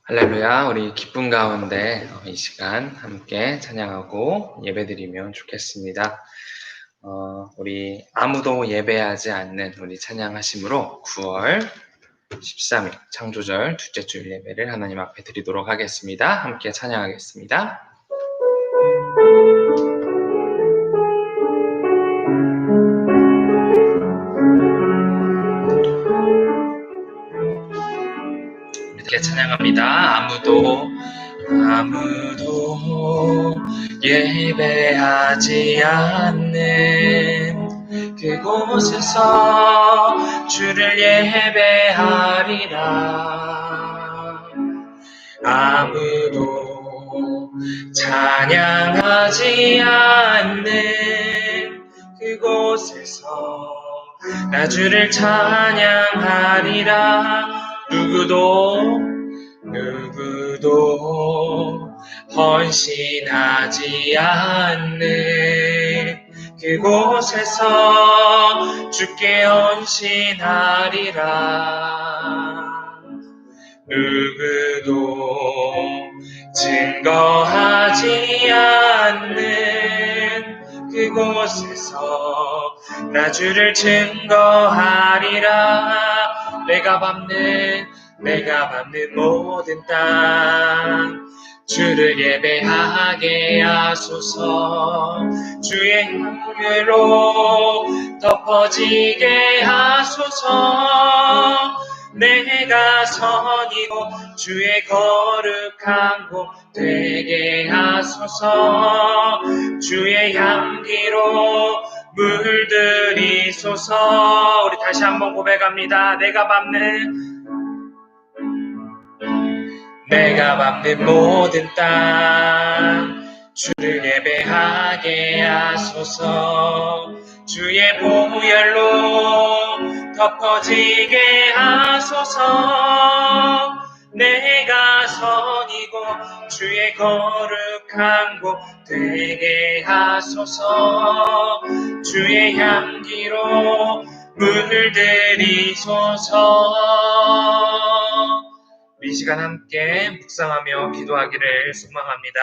할렐루야, 우리 기쁨 가운데 이 시간 함께 찬양하고 예배드리면 좋겠습니다. 우리 아무도 예배하지 않는 우리 찬양하심으로 9월 13일 창조절 둘째 주일 예배를 하나님 앞에 드리도록 하겠습니다. 함께 찬양하겠습니다. 이렇게 찬양합니다. 아무도 예배하지 않는 그곳에서 주를 예배하리라. 아무도 찬양하지 않는 그곳에서 나 주를 찬양하리라. 누구도 헌신하지 않는 그곳에서 주께 헌신하리라. 누구도 증거하지 않는 그곳에서 나 주를 증거하리라. 내가 밟는 모든 땅 주를 예배하게 하소서. 주의 향기로 덮어지게 하소서. 내가 선이고 주의 거룩한 곳 되게 하소서. 주의 향기로 물들이소서. 우리 다시 한번 고백합니다. 내가 밟는 모든 땅 주를 예배하게 하소서. 주의 보혈로 덮어지게 하소서. 내가 선이고 주의 거룩한 곳 되게 하소서. 주의 향기로 물들이소서. 이 시간 함께 묵상하며 기도하기를 소망합니다.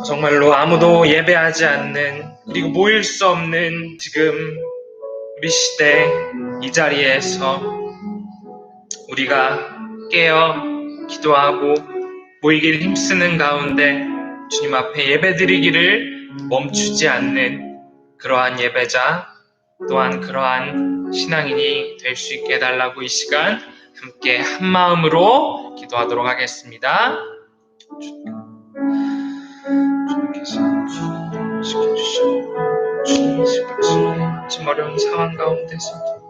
정말로 아무도 예배하지 않는, 그리고 모일 수 없는 지금 우리 시대 이 자리에서 우리가 깨어 기도하고 모이기를 힘쓰는 가운데 주님 앞에 예배드리기를 멈추지 않는 그러한 예배자, 또한 그러한 신앙인이 될 수 있게 해달라고 이 시간 함께 한 마음으로 기도하도록 하겠습니다. 주님께서 지켜주시고 지금 어려운 상황 가운데서도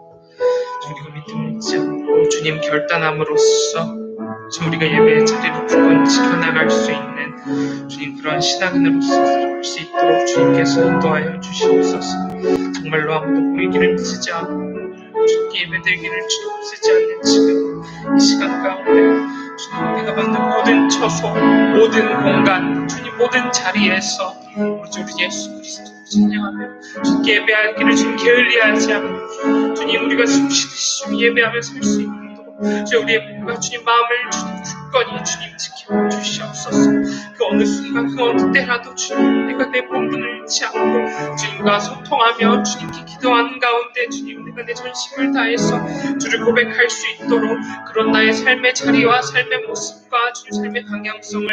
우리가 믿음을 잊지 않고 주님 결단함으로써 지금 우리가 예배의 자리를 굳건히 지켜나갈 수 있는 주님 그런 신앙인으로서 살 수 있도록 주님께서 인도하여 주시옵소서. 정말로 아무도 보이기를 쓰지 않고 주님께 예배드리기를 주님 쓰지 않는 지금 이 시간 가운데 주님 내가 받는 모든 처소, 모든 공간, 주님 모든 자리에서 우리 주 예수 그리스도를 찬양하며 주님께 예배하기를 주님 게을리하지 않고 주님 우리가 숨쉬듯이 주님 예배하며 살 수 있도록 주님 우리의 몸과 주님 마음을 주님 굳건히 주님 지켜주시옵소서. 그 어느 순간 그 어느 때라도 주님 내가 내 본분을 잃지 않고 주님과 소통하며 주님께 기도하는 가운데 주님 내가 내 전심을 다해서 주를 고백할 수 있도록 그런 나의 삶의 자리와 삶의 모습과 주님 삶의 방향성을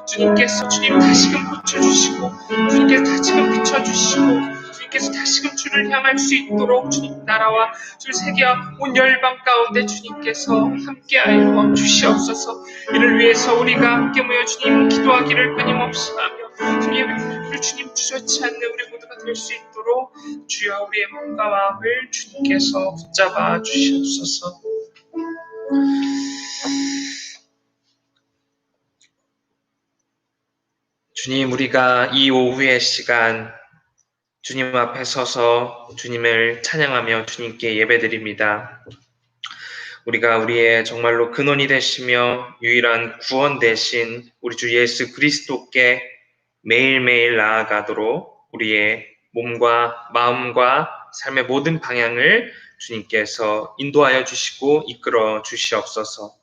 주님께서 주님 다시금 고쳐주시고 주님께서 다시금 비춰주시고 주님께서 다시금 주를 향할 수 있도록 주님 나라와 주 세계와 온 열방 가운데 주님께서 함께하여 주시옵소서. 이를 위해서 우리가 함께 모여 주님 기도하기를 끊임없이 하며 주님을 주님 주저치 않는 우리 모두가 될 수 있도록 주여 우리의 몸과 마음을 주님께서 붙잡아 주시옵소서. 주님 우리가 이 오후의 시간 주님 앞에 서서 주님을 찬양하며 주님께 예배드립니다. 우리가 우리의 정말로 근원이 되시며 유일한 구원 되신 우리 주 예수 그리스도께 매일매일 나아가도록 우리의 몸과 마음과 삶의 모든 방향을 주님께서 인도하여 주시고 이끌어 주시옵소서.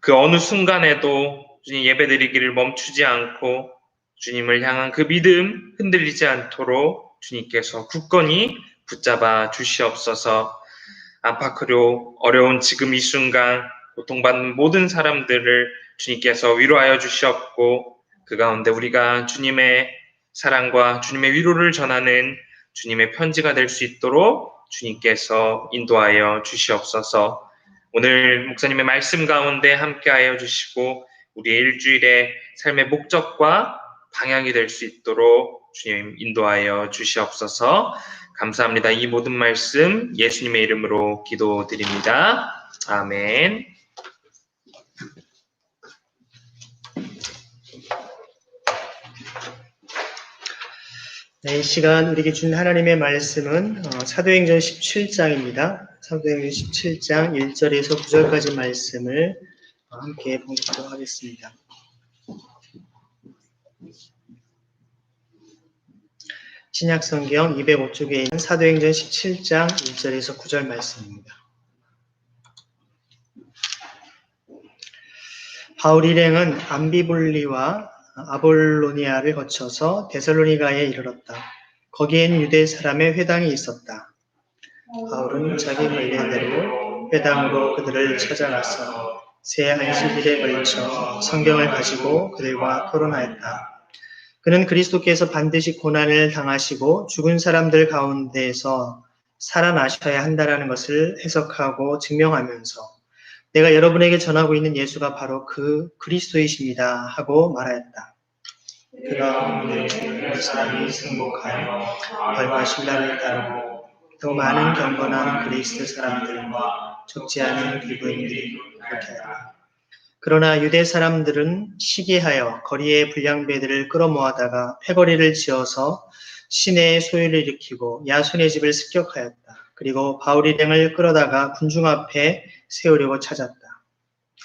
그 어느 순간에도 주님 예배드리기를 멈추지 않고 주님을 향한 그 믿음 흔들리지 않도록 주님께서 굳건히 붙잡아 주시옵소서. 안팎으로 어려운 지금 이 순간 고통받는 모든 사람들을 주님께서 위로하여 주시옵고 그 가운데 우리가 주님의 사랑과 주님의 위로를 전하는 주님의 편지가 될 수 있도록 주님께서 인도하여 주시옵소서. 오늘 목사님의 말씀 가운데 함께하여 주시고 우리의 일주일의 삶의 목적과 방향이 될 수 있도록 주님 인도하여 주시옵소서. 감사합니다. 이 모든 말씀 예수님의 이름으로 기도드립니다. 아멘. 네, 이 시간 우리에게 준 하나님의 말씀은 사도행전 17장입니다. 사도행전 17장 1절에서 9절까지 말씀을 함께 봉독하도록 하겠습니다. 신약성경 205쪽에 있는 사도행전 17장 1절에서 9절 말씀입니다. 바울 일행은 암비볼리와 아볼로니아를 거쳐서 데살로니가에 이르렀다. 거기엔 유대 사람의 회당이 있었다. 바울은 자기 관례대로 회당으로 그들을 찾아가서 새 안식일에 걸쳐 성경을 가지고 그들과 토론하였다. 그는 그리스도께서 반드시 고난을 당하시고 죽은 사람들 가운데에서 살아나셔야 한다는 것을 해석하고 증명하면서 내가 여러분에게 전하고 있는 예수가 바로 그 그리스도이십니다 하고 말하였다. 그가 그 사람이 승복하여 벌과 신라를 따르고 더 많은 경건한 그리스도 사람들과 적지 않은 기부인들이 그렇게 하더라. 그러나 유대 사람들은 시기하여 거리의 불량배들을 끌어모아다가 패거리를 지어서 시내에 소유를 일으키고 야손의 집을 습격하였다. 그리고 바울 일행을 끌어다가 군중 앞에 세우려고 찾았다.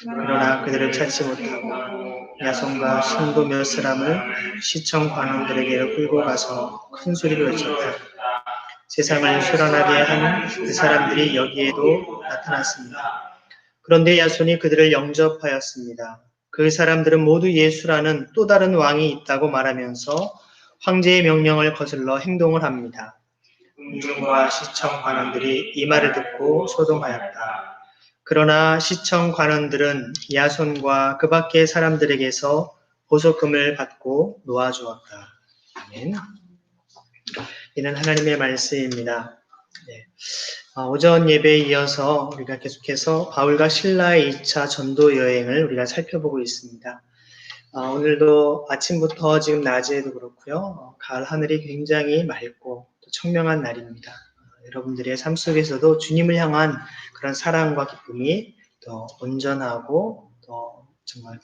그러나 그들을 찾지 못하고 야손과 신도 몇 사람을 시청 관원들에게 끌고 가서 큰 소리로 외쳤다. 세상을 소란하게 한 그 사람들이 여기에도 나타났습니다. 그런데 야손이 그들을 영접하였습니다. 그 사람들은 모두 예수라는 또 다른 왕이 있다고 말하면서 황제의 명령을 거슬러 행동을 합니다. 군중과 시청 관원들이 이 말을 듣고 소동하였다. 그러나 시청 관원들은 야손과 그 밖의 사람들에게서 보석금을 받고 놓아주었다. 아멘. 이는 하나님의 말씀입니다. 네. 오전 예배에 이어서 우리가 계속해서 바울과 실라의 2차 전도 여행을 우리가 살펴보고 있습니다. 오늘도 아침부터 지금 낮에도 그렇고요. 가을 하늘이 굉장히 맑고 또 청명한 날입니다. 여러분들의 삶 속에서도 주님을 향한 그런 사랑과 기쁨이 더 온전하고 또 정말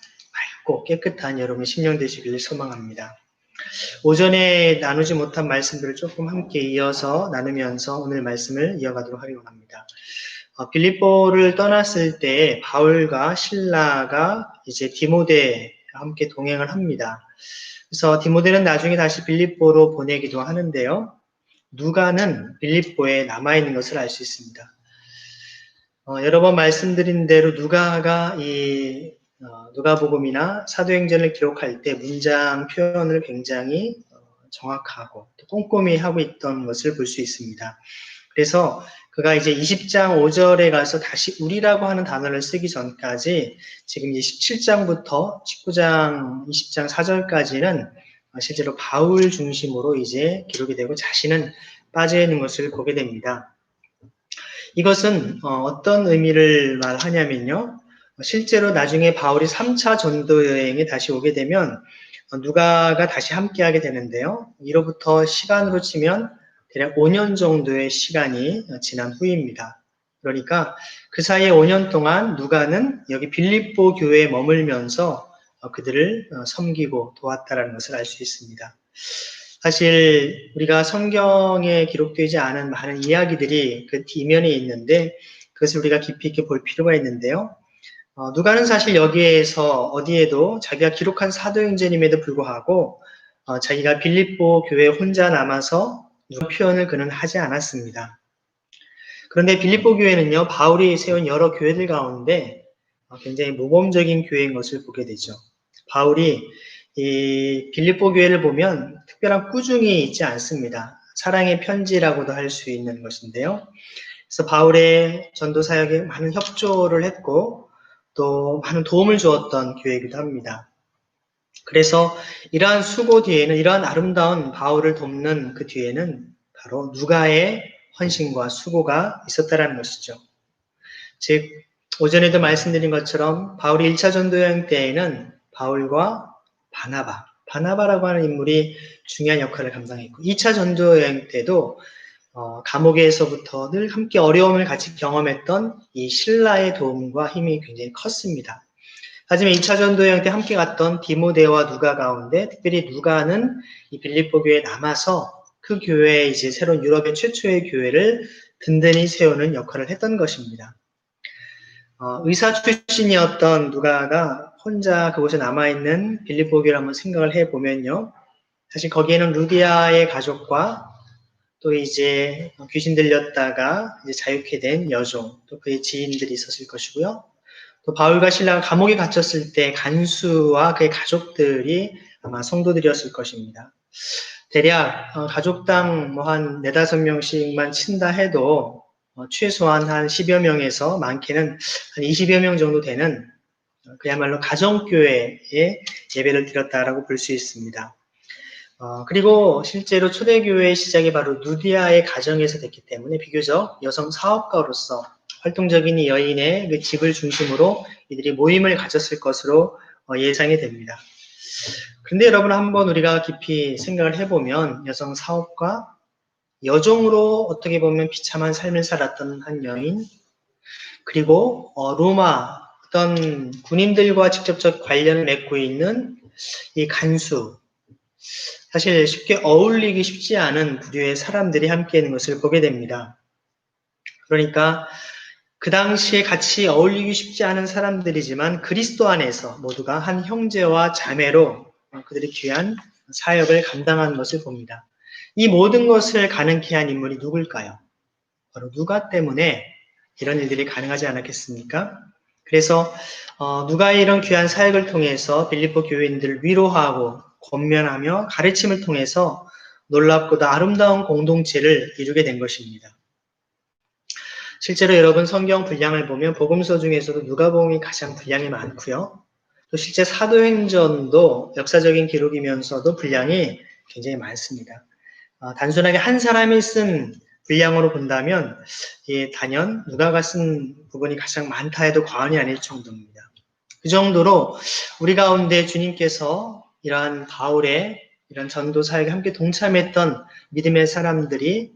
맑고 깨끗한 여러분의 심령 되시기를 소망합니다. 오전에 나누지 못한 말씀들을 조금 함께 이어서 나누면서 오늘 말씀을 이어가도록 하려고 합니다. 빌립보를 떠났을 때 바울과 실라가 이제 디모데와 함께 동행을 합니다. 그래서 디모데는 나중에 다시 빌립보로 보내기도 하는데요. 누가는 빌립보에 남아있는 것을 알 수 있습니다. 여러 번 말씀드린 대로 누가가 누가복음이나 사도행전을 기록할 때 문장 표현을 굉장히 정확하고 또 꼼꼼히 하고 있던 것을 볼 수 있습니다. 그래서 그가 이제 20장 5절에 가서 다시 우리라고 하는 단어를 쓰기 전까지 지금 17장부터 19장 20장 4절까지는 실제로 바울 중심으로 이제 기록이 되고 자신은 빠져 있는 것을 보게 됩니다. 이것은 어떤 의미를 말하냐면요. 실제로 나중에 바울이 3차 전도 여행에 다시 오게 되면 누가가 다시 함께하게 되는데요. 이로부터 시간으로 치면 대략 5년 정도의 시간이 지난 후입니다. 그러니까 그 사이에 5년 동안 누가는 여기 빌립보 교회에 머물면서 그들을 섬기고 도왔다라는 것을 알 수 있습니다. 사실 우리가 성경에 기록되지 않은 많은 이야기들이 그 뒷면에 있는데 그것을 우리가 깊이 있게 볼 필요가 있는데요. 누가는 사실 여기에서 어디에도 자기가 기록한 사도행전임에도 불구하고 자기가 빌립보 교회에 혼자 남아서 표현을 그는 하지 않았습니다. 그런데 빌립보 교회는요, 바울이 세운 여러 교회들 가운데 굉장히 모범적인 교회인 것을 보게 되죠. 바울이 이 빌립보 교회를 보면 특별한 꾸중이 있지 않습니다. 사랑의 편지라고도 할 수 있는 것인데요. 그래서 바울의 전도 사역에 많은 협조를 했고 또 많은 도움을 주었던 교회이기도 합니다. 그래서 이러한 수고 뒤에는, 이러한 아름다운 바울을 돕는 그 뒤에는 바로 누가의 헌신과 수고가 있었다는 것이죠. 즉 오전에도 말씀드린 것처럼 바울이 1차 전도 여행 때에는 바울과 바나바라고 하는 인물이 중요한 역할을 감당했고 2차 전도 여행 때도 감옥에서부터 늘 함께 어려움을 같이 경험했던 이 신라의 도움과 힘이 굉장히 컸습니다. 하지만 2차 전도 여행 때 함께 갔던 디모데와 누가 가운데 특별히 누가는 이 빌립보 교회에 남아서 그 교회에 이제 새로운 유럽의 최초의 교회를 든든히 세우는 역할을 했던 것입니다. 의사 출신이었던 누가가 혼자 그곳에 남아있는 빌립보 교회를 한번 생각을 해보면요. 사실 거기에는 루디아의 가족과 또 이제 귀신 들렸다가 이제 자유케 된 여종, 또 그의 지인들이 있었을 것이고요. 또 바울과 신라가 감옥에 갇혔을 때 간수와 그의 가족들이 아마 성도들이었을 것입니다. 대략 가족당 뭐 한 4-5명씩만 친다 해도 최소한 한 10여 명에서 많게는 한 20여 명 정도 되는 그야말로 가정교회에 예배를 드렸다라고 볼 수 있습니다. 그리고 실제로 초대교회의 시작이 바로 루디아의 가정에서 됐기 때문에 비교적 여성 사업가로서 활동적인 이 여인의 그 집을 중심으로 이들이 모임을 가졌을 것으로 예상이 됩니다. 그런데 여러분 한번 우리가 깊이 생각을 해보면 여성 사업가, 여종으로 어떻게 보면 비참한 삶을 살았던 한 여인, 그리고 로마 어떤 군인들과 직접적 관련을 맺고 있는 이 간수, 사실 쉽게 어울리기 쉽지 않은 부류의 사람들이 함께 있는 것을 보게 됩니다. 그러니까 그 당시에 같이 어울리기 쉽지 않은 사람들이지만 그리스도 안에서 모두가 한 형제와 자매로 그들이 귀한 사역을 감당한 것을 봅니다. 이 모든 것을 가능케 한 인물이 누굴까요? 바로 누가 때문에 이런 일들이 가능하지 않았겠습니까? 그래서 누가의 이런 귀한 사역을 통해서 빌립보 교회인들을 위로하고 권면하며 가르침을 통해서 놀랍고도 아름다운 공동체를 이루게 된 것입니다. 실제로 여러분 성경 분량을 보면 복음서 중에서도 누가복음이 가장 분량이 많고요. 또 실제 사도행전도 역사적인 기록이면서도 분량이 굉장히 많습니다. 단순하게 한 사람이 쓴 분량으로 본다면 단연 누가가 쓴 부분이 가장 많다 해도 과언이 아닐 정도입니다. 그 정도로 우리 가운데 주님께서 이러한 바울의 이런 전도 사역에 함께 동참했던 믿음의 사람들이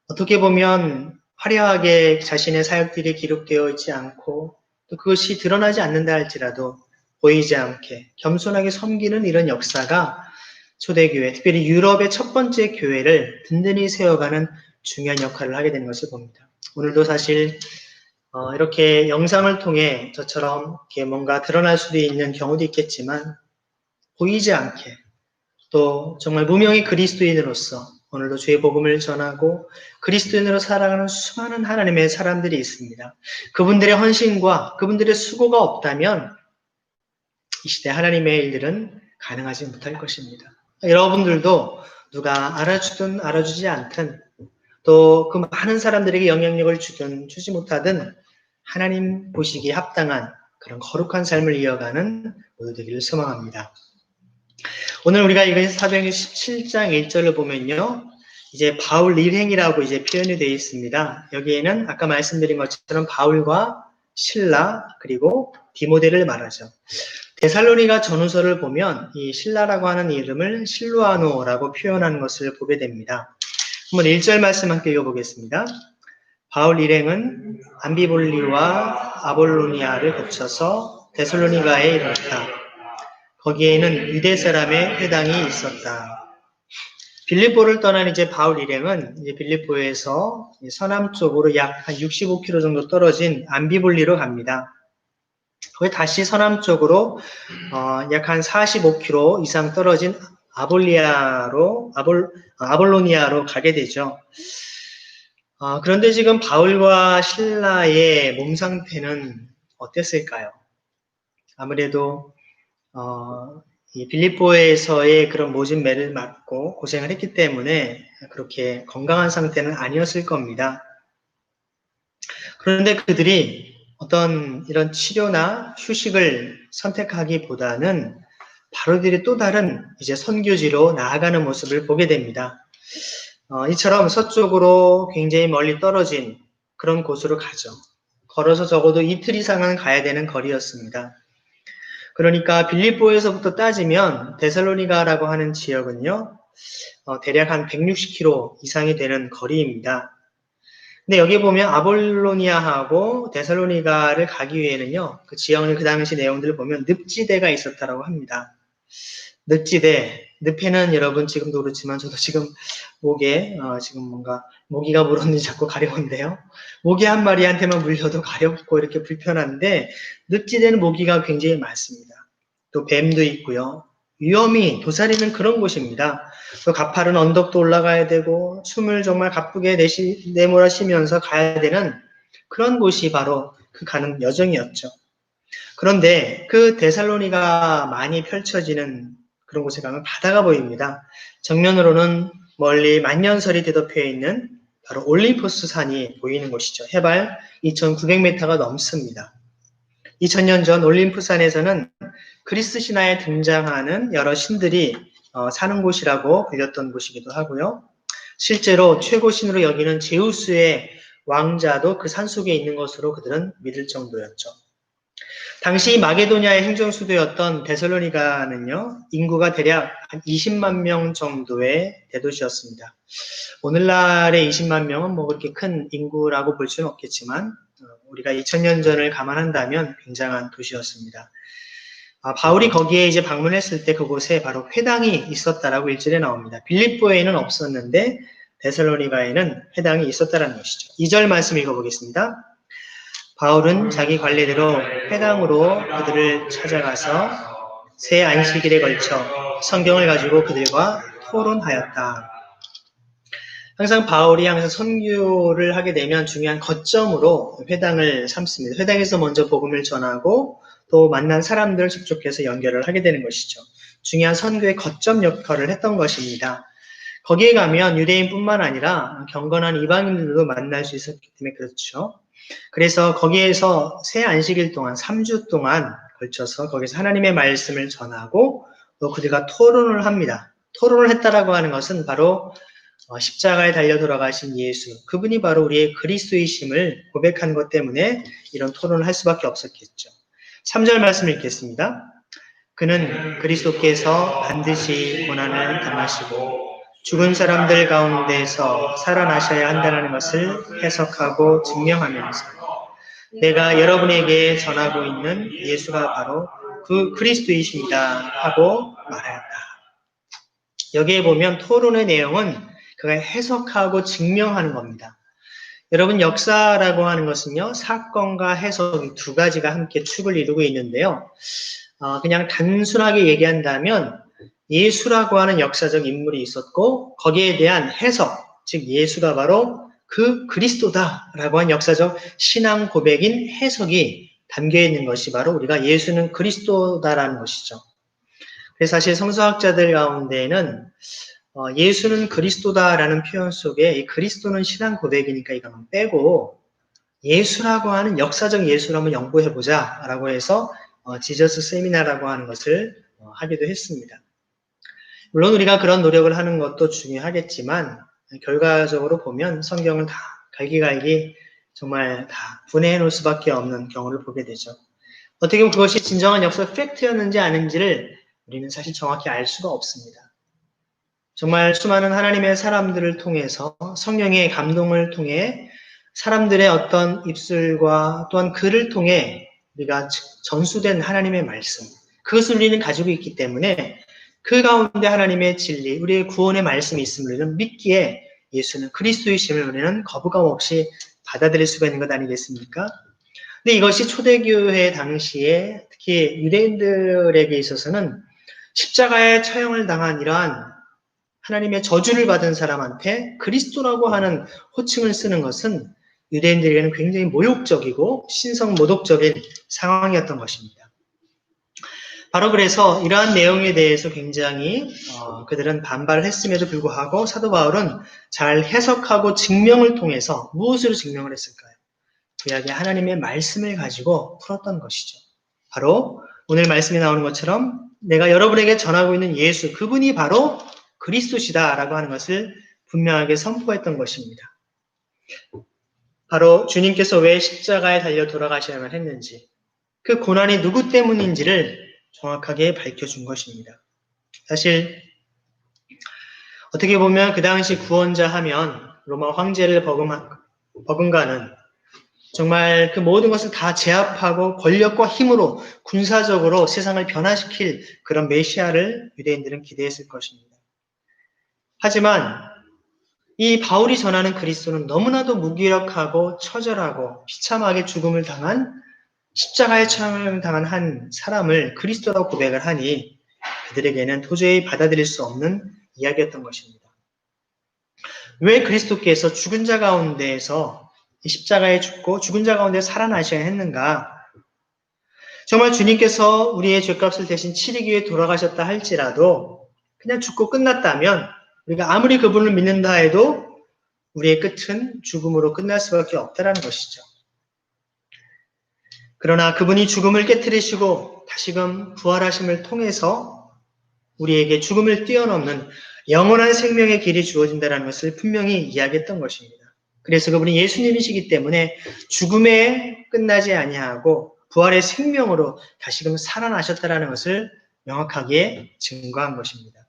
어떻게 보면 화려하게 자신의 사역들이 기록되어 있지 않고 또 그것이 드러나지 않는다 할지라도 보이지 않게 겸손하게 섬기는 이런 역사가 초대교회, 특별히 유럽의 첫 번째 교회를 든든히 세워가는 중요한 역할을 하게 된 것을 봅니다. 오늘도 사실 이렇게 영상을 통해 저처럼 이렇게 뭔가 드러날 수도 있는 경우도 있겠지만 보이지 않게 또 정말 무명의 그리스도인으로서 오늘도 주의 복음을 전하고 그리스도인으로 살아가는 수많은 하나님의 사람들이 있습니다. 그분들의 헌신과 그분들의 수고가 없다면 이 시대 하나님의 일들은 가능하지 못할 것입니다. 여러분들도 누가 알아주든 알아주지 않든 또 그 많은 사람들에게 영향력을 주든 주지 못하든 하나님 보시기에 합당한 그런 거룩한 삶을 이어가는 모두 되기를 소망합니다. 오늘 우리가 읽은 사도행전 17장 1절을 보면요. 이제 바울 일행이라고 이제 표현이 되어 있습니다. 여기에는 아까 말씀드린 것처럼 바울과 실라 그리고 디모데를 말하죠. 데살로니가 전후서를 보면 이 실라라고 하는 이름을 실루아노라고 표현하는 것을 보게 됩니다. 한번 1절 말씀 함께 읽어보겠습니다. 바울 일행은 암비볼리와 아볼로니아를 거쳐서 데살로니가에 이르렀다. 거기에는 유대 사람의 회당이 있었다. 빌립보를 떠난 이제 바울 일행은 이제 빌립보에서 서남쪽으로 약 한 65km 정도 떨어진 암비볼리로 갑니다. 거기 다시 서남쪽으로 약 한 45km 이상 떨어진 아볼로니아로 가게 되죠. 그런데 지금 바울과 실라의 몸 상태는 어땠을까요? 아무래도 이 빌립보에서의 그런 모진 매를 맞고 고생을 했기 때문에 그렇게 건강한 상태는 아니었을 겁니다. 그런데 그들이 어떤 이런 치료나 휴식을 선택하기보다는 바로 들이 또 다른 이제 선교지로 나아가는 모습을 보게 됩니다. 이처럼 서쪽으로 굉장히 멀리 떨어진 그런 곳으로 가죠. 걸어서 적어도 이틀 이상은 가야 되는 거리였습니다. 그러니까 빌립보에서부터 따지면 데살로니가라고 하는 지역은요, 대략 한 160km 이상이 되는 거리입니다. 근데 여기 보면 아볼로니아하고 데살로니가를 가기 위해는요, 그 지역의 그 당시 내용들을 보면 늪지대가 있었다라고 합니다. 늪지대, 늪에는 여러분 지금도 그렇지만 저도 지금 목에 지금 뭔가 모기가 물었는지 자꾸 가려운데요. 모기 한 마리한테만 물려도 가렵고 이렇게 불편한데 늪지대는 모기가 굉장히 많습니다. 또 뱀도 있고요. 위험이 도사리는 그런 곳입니다. 또 가파른 언덕도 올라가야 되고 숨을 정말 가쁘게 내몰아쉬면서 가야 되는 그런 곳이 바로 그 가는 여정이었죠. 그런데 그 데살로니가 많이 펼쳐지는 그런 곳에 가면 바다가 보입니다. 정면으로는 멀리 만년설이 뒤덮여 있는 바로 올림포스 산이 보이는 곳이죠. 해발 2,900m가 넘습니다. 2000년 전 올림푸산에서는 그리스 신화에 등장하는 여러 신들이 사는 곳이라고 불렸던 곳이기도 하고요. 실제로 최고 신으로 여기는 제우스의 왕자도 그 산속에 있는 것으로 그들은 믿을 정도였죠. 당시 마게도니아의 행정수도였던 데살로니가는요, 인구가 대략 한 20만 명 정도의 대도시였습니다. 오늘날의 20만 명은 뭐 그렇게 큰 인구라고 볼 수는 없겠지만, 우리가 2000년 전을 감안한다면 굉장한 도시였습니다. 바울이 거기에 이제 방문했을 때 그곳에 바로 회당이 있었다라고 일절에 나옵니다. 빌립보에는 없었는데 데살로니가에는 회당이 있었다라는 것이죠. 2절 말씀 읽어보겠습니다. 바울은 자기 관례대로 회당으로 그들을 찾아가서 새 안식일에 걸쳐 성경을 가지고 그들과 토론하였다. 항상 바울이 항상 선교를 하게 되면 중요한 거점으로 회당을 삼습니다. 회당에서 먼저 복음을 전하고 또 만난 사람들 접촉해서 연결을 하게 되는 것이죠. 중요한 선교의 거점 역할을 했던 것입니다. 거기에 가면 유대인뿐만 아니라 경건한 이방인들도 만날 수 있었기 때문에 그렇죠. 그래서 거기에서 새 안식일 동안 3주 동안 걸쳐서 거기서 하나님의 말씀을 전하고 또 그들과 토론을 합니다. 토론을 했다라고 하는 것은 바로 십자가에 달려 돌아가신 예수, 그분이 바로 우리의 그리스도이심을 고백하는 것 때문에 이런 토론을 할 수밖에 없었겠죠. 3절 말씀 읽겠습니다. 그는 그리스도께서 반드시 고난을 당하시고 죽은 사람들 가운데서 살아나셔야 한다는 것을 해석하고 증명하면서 내가 여러분에게 전하고 있는 예수가 바로 그 그리스도이십니다 하고 말하였다. 여기에 보면 토론의 내용은 그가 해석하고 증명하는 겁니다. 여러분 역사라고 하는 것은요. 사건과 해석이 두 가지가 함께 축을 이루고 있는데요. 그냥 단순하게 얘기한다면 예수라고 하는 역사적 인물이 있었고 거기에 대한 해석, 즉 예수가 바로 그 그리스도다라고 하는 역사적 신앙 고백인 해석이 담겨있는 것이 바로 우리가 예수는 그리스도다라는 것이죠. 그래서 사실 성서학자들 가운데에는 예수는 그리스도다라는 표현 속에 이 그리스도는 신앙 고백이니까 이거는 빼고 예수라고 하는 역사적 예수를 한번 연구해보자라고 해서 지저스 세미나라고 하는 것을 하기도 했습니다. 물론 우리가 그런 노력을 하는 것도 중요하겠지만 결과적으로 보면 성경을 다 갈기갈기 정말 다 분해해 놓을 수밖에 없는 경우를 보게 되죠. 어떻게 보면 그것이 진정한 역사 팩트였는지 아닌지를 우리는 사실 정확히 알 수가 없습니다. 정말 수많은 하나님의 사람들을 통해서 성령의 감동을 통해 사람들의 어떤 입술과 또한 글을 통해 우리가 전수된 하나님의 말씀, 그것을 우리는 가지고 있기 때문에 그 가운데 하나님의 진리, 우리의 구원의 말씀이 있음을 우리는 믿기에 예수는 그리스도이심을 우리는 거부감 없이 받아들일 수가 있는 것 아니겠습니까? 근데 이것이 초대교회 당시에 특히 유대인들에게 있어서는 십자가에 처형을 당한 이러한 하나님의 저주를 받은 사람한테 그리스도라고 하는 호칭을 쓰는 것은 유대인들에게는 굉장히 모욕적이고 신성모독적인 상황이었던 것입니다. 바로 그래서 이러한 내용에 대해서 굉장히 그들은 반발을 했음에도 불구하고 사도 바울은 잘 해석하고 증명을 통해서 무엇으로 증명을 했을까요? 구약의 하나님의 말씀을 가지고 풀었던 것이죠. 바로 오늘 말씀에 나오는 것처럼 내가 여러분에게 전하고 있는 예수, 그분이 바로 그리스도시다라고 하는 것을 분명하게 선포했던 것입니다. 바로 주님께서 왜 십자가에 달려 돌아가셔야만 했는지, 그 고난이 누구 때문인지를 정확하게 밝혀준 것입니다. 사실 어떻게 보면 그 당시 구원자 하면 로마 황제를 버금가는 정말 그 모든 것을 다 제압하고 권력과 힘으로 군사적으로 세상을 변화시킬 그런 메시아를 유대인들은 기대했을 것입니다. 하지만 이 바울이 전하는 그리스도는 너무나도 무기력하고 처절하고 비참하게 죽음을 당한 십자가에 처형을 당한 한 사람을 그리스도라고 고백을 하니 그들에게는 도저히 받아들일 수 없는 이야기였던 것입니다. 왜 그리스도께서 죽은 자 가운데에서 십자가에 죽고 죽은 자 가운데 살아나셔야 했는가? 정말 주님께서 우리의 죄값을 대신 치르기 위해 돌아가셨다 할지라도 그냥 죽고 끝났다면 우리가 아무리 그분을 믿는다 해도 우리의 끝은 죽음으로 끝날 수밖에 없다는 것이죠. 그러나 그분이 죽음을 깨뜨리시고 다시금 부활하심을 통해서 우리에게 죽음을 뛰어넘는 영원한 생명의 길이 주어진다는 것을 분명히 이야기했던 것입니다. 그래서 그분이 예수님이시기 때문에 죽음에 끝나지 아니하고 부활의 생명으로 다시금 살아나셨다는 것을 명확하게 증거한 것입니다.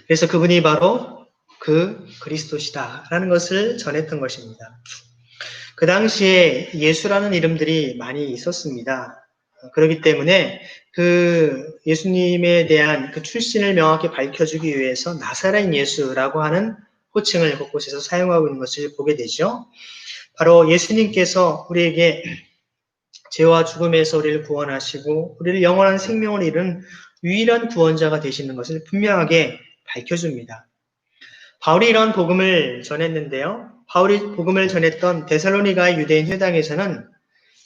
그래서 그분이 바로 그 그리스도시다라는 것을 전했던 것입니다. 그 당시에 예수라는 이름들이 많이 있었습니다. 그렇기 때문에 그 예수님에 대한 그 출신을 명확히 밝혀주기 위해서 나사렛 예수라고 하는 호칭을 곳곳에서 사용하고 있는 것을 보게 되죠. 바로 예수님께서 우리에게 죄와 죽음에서 우리를 구원하시고 우리를 영원한 생명을 이룬 유일한 구원자가 되시는 것을 분명하게 밝혀줍니다. 바울이 이런 복음을 전했는데요. 바울이 복음을 전했던 데살로니가의 유대인 회당에서는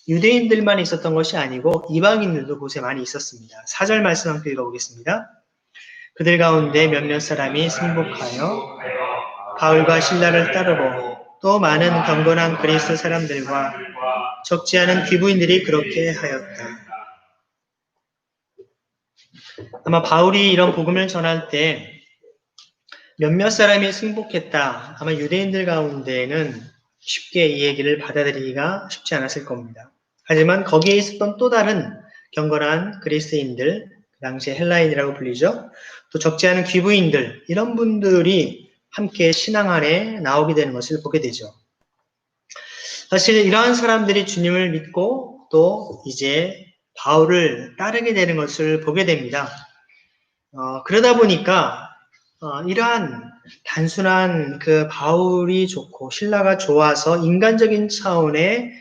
유대인들만 있었던 것이 아니고 이방인들도 곳에 많이 있었습니다. 4절 말씀 함께 읽어보겠습니다. 그들 가운데 몇몇 사람이 승복하여 바울과 신라를 따르고 또 많은 경건한 그리스도 사람들과 적지 않은 귀부인들이 그렇게 하였다. 아마 바울이 이런 복음을 전할 때 몇몇 사람이 승복했다. 아마 유대인들 가운데에는 쉽게 이 얘기를 받아들이기가 쉽지 않았을 겁니다. 하지만 거기에 있었던 또 다른 경건한 그리스도인들, 그 당시에 헬라인이라고 불리죠. 또 적지 않은 귀부인들, 이런 분들이 함께 신앙 안에 나오게 되는 것을 보게 되죠. 사실 이러한 사람들이 주님을 믿고 또 이제 바울을 따르게 되는 것을 보게 됩니다. 그러다 보니까 이러한 단순한 그 바울이 좋고 신라가 좋아서 인간적인 차원의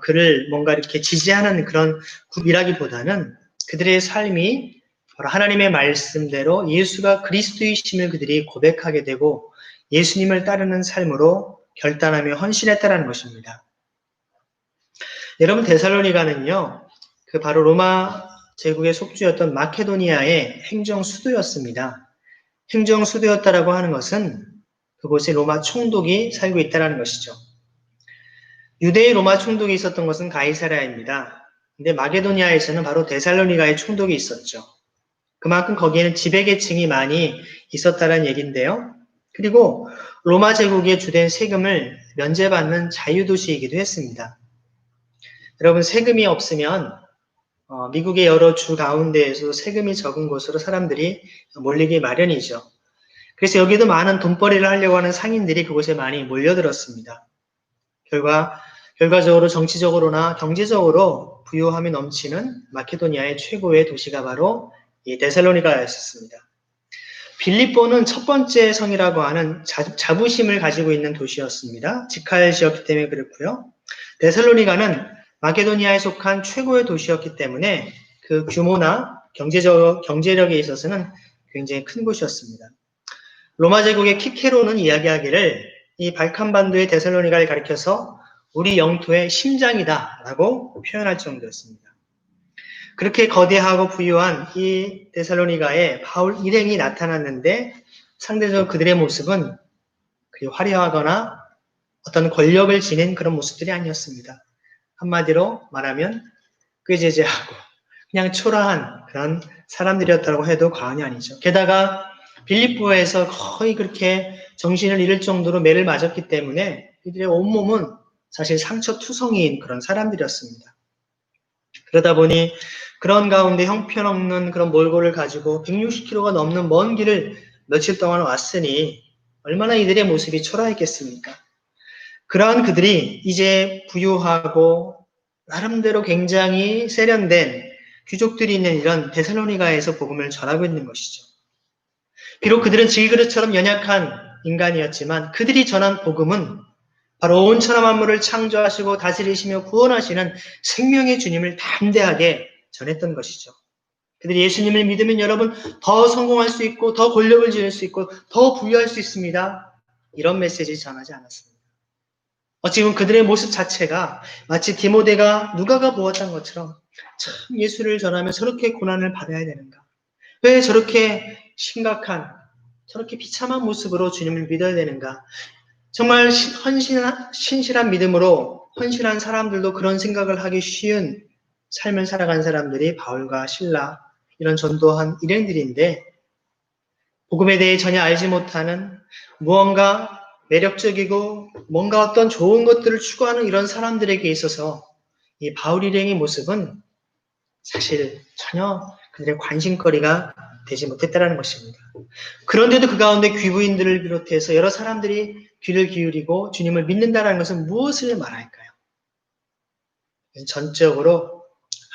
그를 뭔가 이렇게 지지하는 그런 grup이라기보다는 그들의 삶이 바로 하나님의 말씀대로 예수가 그리스도이심을 그들이 고백하게 되고 예수님을 따르는 삶으로 결단하며 헌신했다는 것입니다. 여러분 데살로니가는요, 그 바로 로마 제국의 속주였던 마케도니아의 행정 수도였습니다. 행정 수도였다라고 하는 것은 그곳에 로마 총독이 살고 있다는 것이죠. 유대의 로마 총독이 있었던 것은 가이사랴입니다. 근데 마게도니아에서는 바로 데살로니가의 총독이 있었죠. 그만큼 거기에는 지배계층이 많이 있었다는 얘기인데요. 그리고 로마 제국의 주된 세금을 면제받는 자유도시이기도 했습니다. 여러분 세금이 없으면 미국의 여러 주 가운데에서 세금이 적은 곳으로 사람들이 몰리기 마련이죠. 그래서 여기도 많은 돈벌이를 하려고 하는 상인들이 그곳에 많이 몰려들었습니다. 결과적으로 정치적으로나 경제적으로 부유함이 넘치는 마케도니아의 최고의 도시가 바로 이 데살로니가였습니다. 빌립보는 첫 번째 성이라고 하는 자부심을 가지고 있는 도시였습니다. 직할지였기 때문에 그렇고요. 데살로니가는 마케도니아에 속한 최고의 도시였기 때문에 그 규모나 경제력에 있어서는 굉장히 큰 곳이었습니다. 로마 제국의 키케로는 이야기하기를 이 발칸반도의 데살로니가를 가리켜서 우리 영토의 심장이다라고 표현할 정도였습니다. 그렇게 거대하고 부유한 이 데살로니가에 바울 일행이 나타났는데 상대적으로 그들의 모습은 그리 화려하거나 어떤 권력을 지닌 그런 모습들이 아니었습니다. 한마디로 말하면 꾀죄죄하고 그냥 초라한 그런 사람들이었다고 해도 과언이 아니죠. 게다가 빌립보에서 거의 그렇게 정신을 잃을 정도로 매를 맞았기 때문에 이들의 온몸은 사실 상처투성이인 그런 사람들이었습니다. 그러다 보니 그런 가운데 형편없는 그런 몰골을 가지고 160km가 넘는 먼 길을 며칠 동안 왔으니 얼마나 이들의 모습이 초라했겠습니까? 그러한 그들이 이제 부유하고 나름대로 굉장히 세련된 귀족들이 있는 이런 데살로니가에서 복음을 전하고 있는 것이죠. 비록 그들은 질그릇처럼 연약한 인간이었지만 그들이 전한 복음은 바로 온 천하 만물을 창조하시고 다스리시며 구원하시는 생명의 주님을 담대하게 전했던 것이죠. 그들이 예수님을 믿으면 여러분 더 성공할 수 있고 더 권력을 지을 수 있고 더 부유할 수 있습니다. 이런 메시지 전하지 않았습니다. 어찌 보면 그들의 모습 자체가 마치 디모데가 누가가 보았던 것처럼 참 예수를 전하며 저렇게 고난을 받아야 되는가? 왜 저렇게 심각한, 저렇게 비참한 모습으로 주님을 믿어야 되는가? 정말 신실한 믿음으로 헌신한 사람들도 그런 생각을 하기 쉬운 삶을 살아간 사람들이 바울과 실라 이런 전도한 일행들인데 복음에 대해 전혀 알지 못하는 무언가 매력적이고 뭔가 어떤 좋은 것들을 추구하는 이런 사람들에게 있어서 이 바울 일행의 모습은 사실 전혀 그들의 관심거리가 되지 못했다는 것입니다. 그런데도 그 가운데 귀부인들을 비롯해서 여러 사람들이 귀를 기울이고 주님을 믿는다는 것은 무엇을 말할까요? 전적으로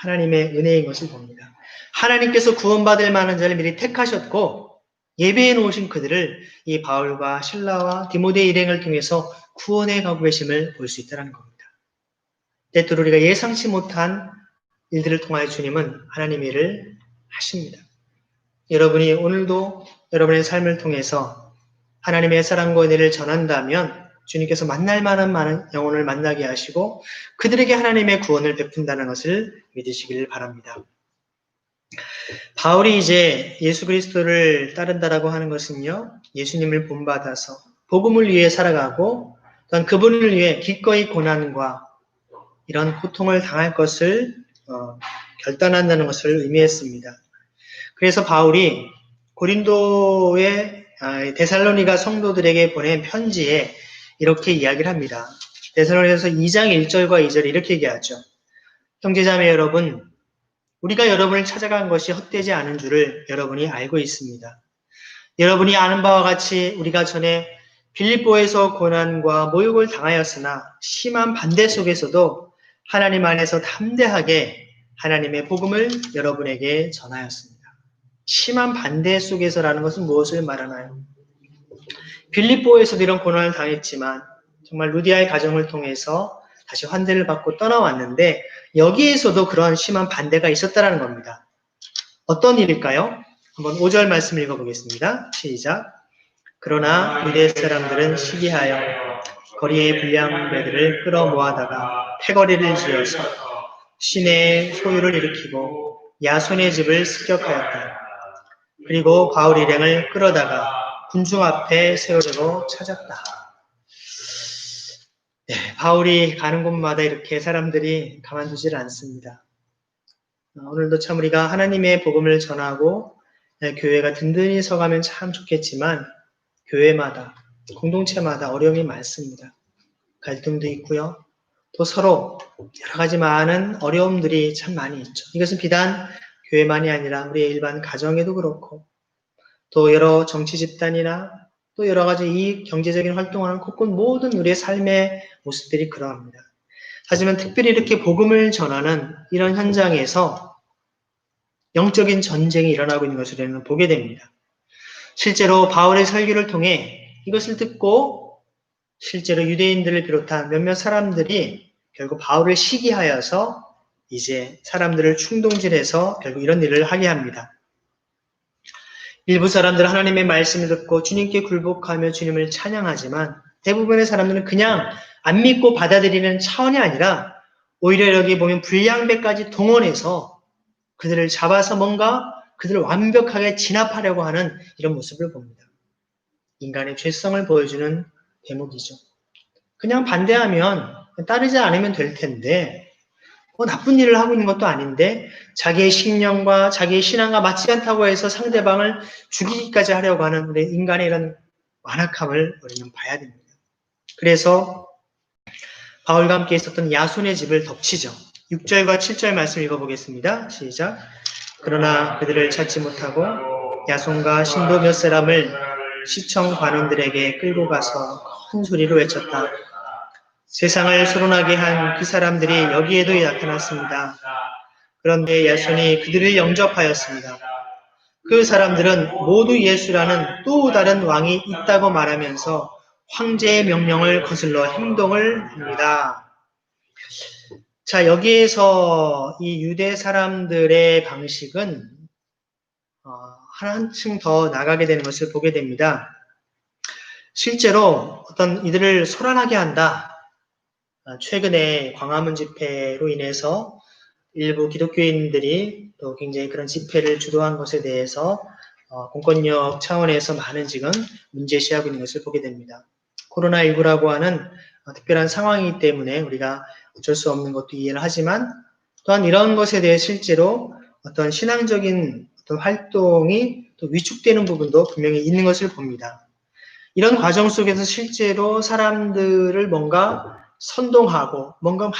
하나님의 은혜인 것을 봅니다. 하나님께서 구원받을 만한 자를 미리 택하셨고 예배해 놓으신 그들을 이 바울과 실라와 디모데 일행을 통해서 구원해 가고 계심을 볼 수 있다는 겁니다. 때때로 우리가 예상치 못한 일들을 통하여 주님은 하나님의 일을 하십니다. 여러분이 오늘도 여러분의 삶을 통해서 하나님의 사랑과 은혜를 전한다면 주님께서 만날 만한 많은 영혼을 만나게 하시고 그들에게 하나님의 구원을 베푼다는 것을 믿으시길 바랍니다. 바울이 이제 예수 그리스도를 따른다라고 하는 것은요, 예수님을 본받아서 복음을 위해 살아가고 또한 그분을 위해 기꺼이 고난과 이런 고통을 당할 것을 결단한다는 것을 의미했습니다. 그래서 바울이 고린도의 데살로니가 성도들에게 보낸 편지에 이렇게 이야기를 합니다. 데살로니가서 2장 1절과 2절에 이렇게 얘기하죠. 형제자매 여러분, 우리가 여러분을 찾아간 것이 헛되지 않은 줄을 여러분이 알고 있습니다. 여러분이 아는 바와 같이 우리가 전에 빌립보에서 고난과 모욕을 당하였으나 심한 반대 속에서도 하나님 안에서 담대하게 하나님의 복음을 여러분에게 전하였습니다. 심한 반대 속에서라는 것은 무엇을 말하나요? 빌립보에서도 이런 고난을 당했지만 정말 루디아의 가정을 통해서 다시 환대를 받고 떠나왔는데 여기에서도 그러한 심한 반대가 있었다는 겁니다. 어떤 일일까요? 한번 5절 말씀 읽어보겠습니다. 시작. 그러나 유대 사람들은 시기하여 거리의 불량배들을 끌어모아다가 패거리를 지어서 시내의 소유를 일으키고 야손의 집을 습격하였다. 그리고 바울 일행을 끌어다가 군중 앞에 세우려고 찾았다. 네, 바울이 가는 곳마다 이렇게 사람들이 가만두질 않습니다. 오늘도 참 우리가 하나님의 복음을 전하고 교회가 든든히 서가면 참 좋겠지만 교회마다, 공동체마다 어려움이 많습니다. 갈등도 있고요. 또 서로 여러 가지 많은 어려움들이 참 많이 있죠. 이것은 비단 교회만이 아니라 우리의 일반 가정에도 그렇고 또 여러 정치 집단이나 또 여러 가지 이 경제적인 활동하는 곳곳 모든 우리의 삶의 모습들이 그러합니다. 하지만 특별히 이렇게 복음을 전하는 이런 현장에서 영적인 전쟁이 일어나고 있는 것을 우리는 보게 됩니다. 실제로 바울의 설교를 통해 이것을 듣고 실제로 유대인들을 비롯한 몇몇 사람들이 결국 바울을 시기하여서 이제 사람들을 충동질해서 결국 이런 일을 하게 합니다. 일부 사람들은 하나님의 말씀을 듣고 주님께 굴복하며 주님을 찬양하지만 대부분의 사람들은 그냥 안 믿고 받아들이는 차원이 아니라 오히려 여기 보면 불량배까지 동원해서 그들을 잡아서 뭔가 그들을 완벽하게 진압하려고 하는 이런 모습을 봅니다. 인간의 죄성을 보여주는 대목이죠. 그냥 반대하면 따르지 않으면 될 텐데 나쁜 일을 하고 있는 것도 아닌데 자기의 신념과 자기의 신앙과 맞지 않다고 해서 상대방을 죽이기까지 하려고 하는 우리 인간의 이런 완악함을 우리는 봐야 됩니다. 그래서 바울과 함께 있었던 야손의 집을 덮치죠. 6절과 7절 말씀 읽어보겠습니다. 시작. 그러나 그들을 찾지 못하고 야손과 신도 몇 사람을 시청 관원들에게 끌고 가서 큰 소리로 외쳤다. 세상을 소란하게 한 그 사람들이 여기에도 나타났습니다. 그런데 야손이 그들을 영접하였습니다. 그 사람들은 모두 예수라는 또 다른 왕이 있다고 말하면서 황제의 명령을 거슬러 행동을 합니다. 자, 여기에서 이 유대 사람들의 방식은 한층 더 나가게 되는 것을 보게 됩니다. 실제로 어떤 이들을 소란하게 한다. 최근에 광화문 집회로 인해서 일부 기독교인들이 또 굉장히 그런 집회를 주도한 것에 대해서 공권력 차원에서 많은 지금 문제시하고 있는 것을 보게 됩니다. 코로나19라고 하는 특별한 상황이기 때문에 우리가 어쩔 수 없는 것도 이해를 하지만 또한 이런 것에 대해 실제로 어떤 신앙적인 어떤 활동이 또 위축되는 부분도 분명히 있는 것을 봅니다. 이런 과정 속에서 실제로 사람들을 뭔가 선동하고 뭔가 막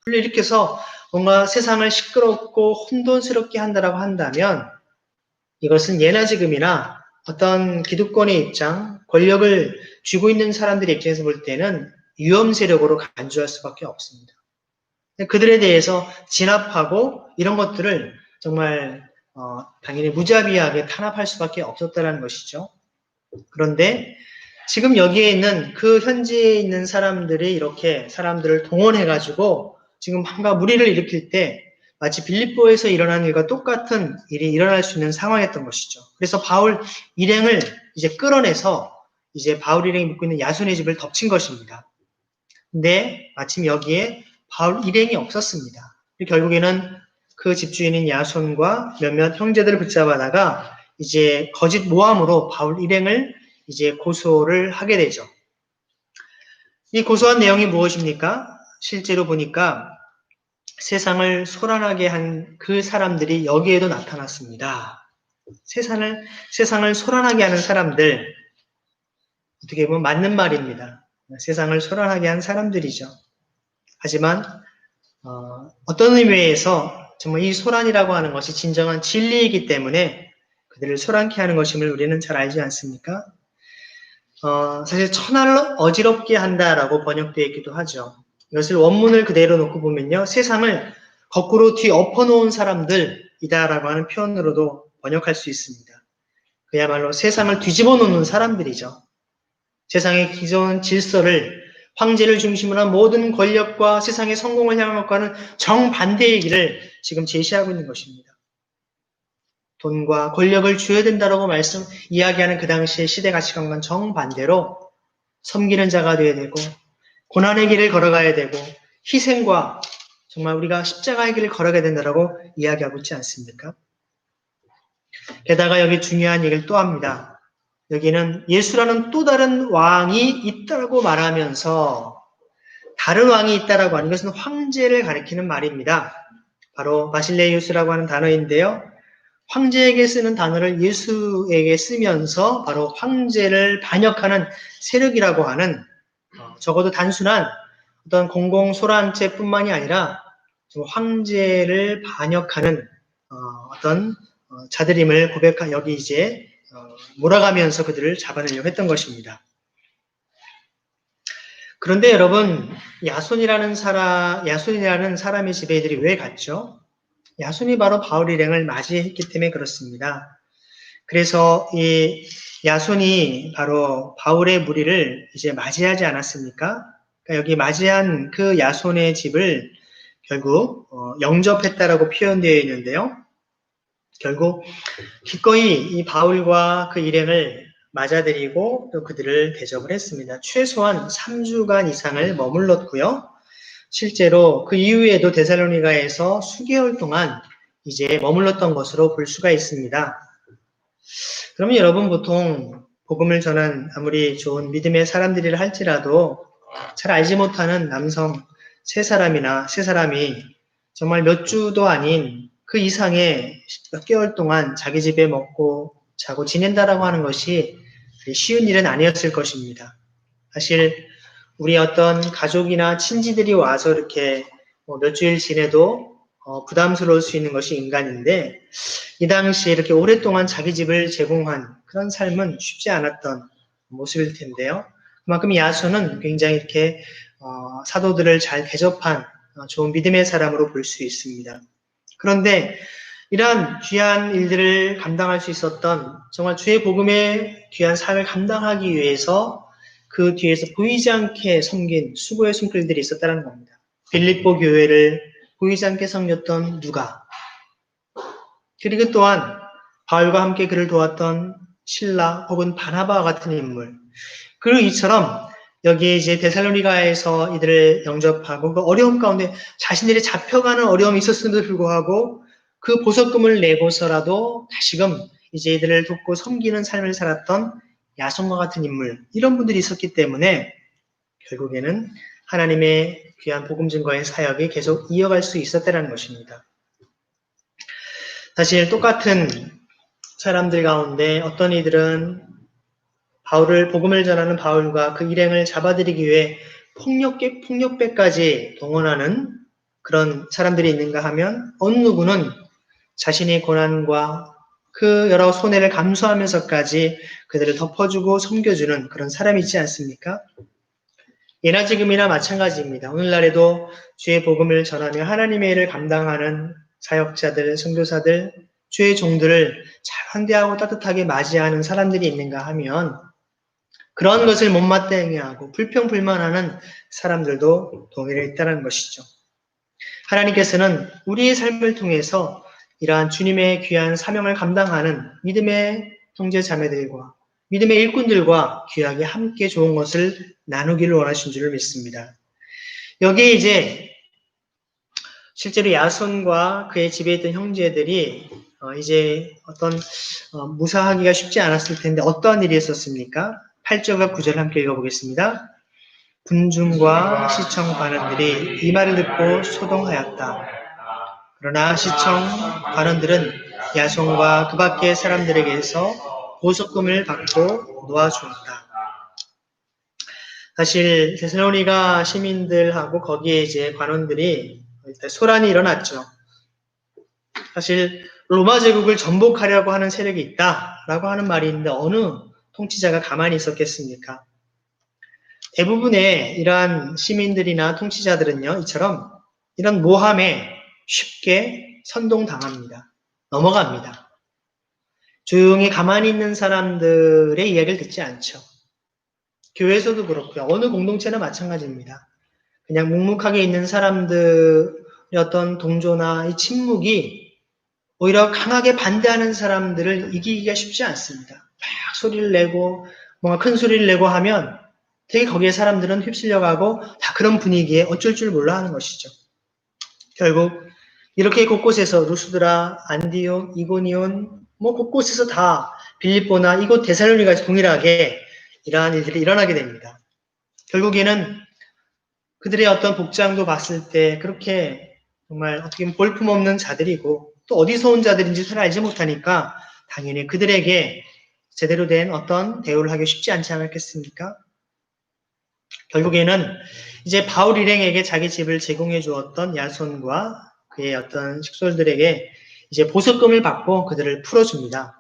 불러일으켜서 뭔가 세상을 시끄럽고 혼돈스럽게 한다라고 한다면 이것은 예나 지금이나 어떤 기득권의 입장, 권력을 쥐고 있는 사람들의 입장에서 볼 때는 위험 세력으로 간주할 수밖에 없습니다. 그들에 대해서 진압하고 이런 것들을 정말 당연히 무자비하게 탄압할 수밖에 없었다는 것이죠. 그런데 지금 여기에 있는 그 현지에 있는 사람들이 이렇게 사람들을 동원해가지고 지금 뭔가 무리를 일으킬 때 마치 빌립보에서 일어난 일과 똑같은 일이 일어날 수 있는 상황이었던 것이죠. 그래서 바울 일행을 이제 끌어내서 이제 바울 일행이 묵고 있는 야손의 집을 덮친 것입니다. 근데 마침 여기에 바울 일행이 없었습니다. 결국에는 그 집주인인 야손과 몇몇 형제들을 붙잡아다가 이제 거짓 모함으로 바울 일행을 이제 고소를 하게 되죠. 이 고소한 내용이 무엇입니까? 실제로 보니까 세상을 소란하게 한 그 사람들이 여기에도 나타났습니다. 세상을 소란하게 하는 사람들, 어떻게 보면 맞는 말입니다. 세상을 소란하게 한 사람들이죠. 하지만 어떤 의미에서 정말 이 소란이라고 하는 것이 진정한 진리이기 때문에 그들을 소란케 하는 것임을 우리는 잘 알지 않습니까? 사실 천하를 어지럽게 한다라고 번역되어 있기도 하죠. 이것을 원문을 그대로 놓고 보면요. 세상을 거꾸로 뒤엎어놓은 사람들이다라고 하는 표현으로도 번역할 수 있습니다. 그야말로 세상을 뒤집어 놓는 사람들이죠. 세상의 기존 질서를 황제를 중심으로 한 모든 권력과 세상의 성공을 향한 것과는 정반대의 길을 지금 제시하고 있는 것입니다. 돈과 권력을 줘야 된다라고 이야기하는 그 당시의 시대 가치관과는 정반대로 섬기는 자가 되어야 되고 고난의 길을 걸어가야 되고 희생과 정말 우리가 십자가의 길을 걸어가야 된다라고 이야기하고 있지 않습니까? 게다가 여기 중요한 얘기를 또 합니다. 여기는 예수라는 또 다른 왕이 있다고 말하면서 다른 왕이 있다라고 하는 것은 황제를 가리키는 말입니다. 바로 바실레이우스라고 하는 단어인데요. 황제에게 쓰는 단어를 예수에게 쓰면서 바로 황제를 반역하는 세력이라고 하는 적어도 단순한 어떤 공공소란죄뿐만이 아니라 황제를 반역하는 어떤 자들임을 여기 이제 몰아가면서 그들을 잡아내려고 했던 것입니다. 그런데 여러분, 야손이라는 사람의 집에 이들이 왜 갔죠? 야손이 바로 바울 일행을 맞이했기 때문에 그렇습니다. 그래서 이 야손이 바로 바울의 무리를 이제 맞이하지 않았습니까? 그러니까 여기 맞이한 그 야손의 집을 결국 영접했다라고 표현되어 있는데요. 결국 기꺼이 이 바울과 그 일행을 맞아들이고 또 그들을 대접을 했습니다. 최소한 3주간 이상을 머물렀고요. 실제로 그 이후에도 데살로니가에서 수개월 동안 이제 머물렀던 것으로 볼 수가 있습니다. 그러면 여러분 보통 복음을 전한 아무리 좋은 믿음의 사람들이라 할지라도 잘 알지 못하는 남성 세 사람이 정말 몇 주도 아닌 그 이상의 몇 개월 동안 자기 집에 먹고 자고 지낸다라고 하는 것이 쉬운 일은 아니었을 것입니다. 사실 우리 어떤 가족이나 친지들이 와서 이렇게 몇 주일 지내도 부담스러울 수 있는 것이 인간인데 이 당시에 이렇게 오랫동안 자기 집을 제공한 그런 삶은 쉽지 않았던 모습일 텐데요. 그만큼 야손은 굉장히 이렇게 사도들을 잘 대접한 좋은 믿음의 사람으로 볼 수 있습니다. 그런데 이러한 귀한 일들을 감당할 수 있었던 정말 주의 복음의 귀한 삶을 감당하기 위해서 그 뒤에서 보이지 않게 섬긴 수고의 손길들이 있었다는 겁니다. 빌립보 교회를 보이지 않게 섬겼던 누가, 그리고 또한 바울과 함께 그를 도왔던 실라 혹은 바나바와 같은 인물, 그리고 이처럼 여기에 이제 데살로니가에서 이들을 영접하고 그 어려움 가운데 자신들이 잡혀가는 어려움이 있었음에도 불구하고 그 보석금을 내고서라도 다시금 이제 이들을 돕고 섬기는 삶을 살았던 야손과 같은 인물, 이런 분들이 있었기 때문에 결국에는 하나님의 귀한 복음 증거의 사역이 계속 이어갈 수 있었다는 것입니다. 사실 똑같은 사람들 가운데 어떤 이들은 복음을 전하는 바울과 그 일행을 잡아들이기 위해 폭력배까지 동원하는 그런 사람들이 있는가 하면 어느 누구는 자신의 고난과 그 여러 손해를 감수하면서까지 그들을 덮어주고 섬겨주는 그런 사람이 있지 않습니까? 예나 지금이나 마찬가지입니다. 오늘날에도 주의 복음을 전하며 하나님의 일을 감당하는 사역자들, 선교사들, 주의 종들을 잘 환대하고 따뜻하게 맞이하는 사람들이 있는가 하면 그런 것을 못마땅해 하고 불평불만하는 사람들도 동일해 있다는 것이죠. 하나님께서는 우리의 삶을 통해서 이러한 주님의 귀한 사명을 감당하는 믿음의 형제 자매들과 믿음의 일꾼들과 귀하게 함께 좋은 것을 나누기를 원하신 줄을 믿습니다. 여기에 이제 실제로 야손과 그의 집에 있던 형제들이 이제 어떤 무사하기가 쉽지 않았을 텐데 어떠한 일이 있었습니까? 8절과 9절 함께 읽어보겠습니다. 군중과 시청 관원들이 이 말을 듣고 소동하였다. 그러나 시청 관원들은 야손과 그 밖의 사람들에게서 보석금을 받고 놓아주었다. 사실 데살로니가 시민들하고 거기에 이제 관원들이 소란이 일어났죠. 사실 로마 제국을 전복하려고 하는 세력이 있다라고 하는 말이 있는데 어느 통치자가 가만히 있었겠습니까? 대부분의 이러한 시민들이나 통치자들은요, 이처럼 이런 모함에 쉽게 선동당합니다. 넘어갑니다. 조용히 가만히 있는 사람들의 이야기를 듣지 않죠. 교회에서도 그렇고요. 어느 공동체나 마찬가지입니다. 그냥 묵묵하게 있는 사람들의 어떤 동조나 이 침묵이 오히려 강하게 반대하는 사람들을 이기기가 쉽지 않습니다. 막 소리를 내고 뭔가 큰 소리를 내고 하면 되게 거기에 사람들은 휩쓸려가고 다 그런 분위기에 어쩔 줄 몰라 하는 것이죠. 결국 이렇게 곳곳에서 루스드라, 안디옥, 이고니온 곳곳에서 다 빌립보나 이곳 데살로니가에서 동일하게 이러한 일들이 일어나게 됩니다. 결국에는 그들의 어떤 복장도 봤을 때 그렇게 정말 어떻게 보면 볼품없는 자들이고 또 어디서 온 자들인지 잘 알지 못하니까 당연히 그들에게 제대로 된 어떤 대우를 하기 쉽지 않지 않았겠습니까? 결국에는 이제 바울 일행에게 자기 집을 제공해 주었던 야손과 그의 어떤 식솔들에게 이제 보석금을 받고 그들을 풀어줍니다.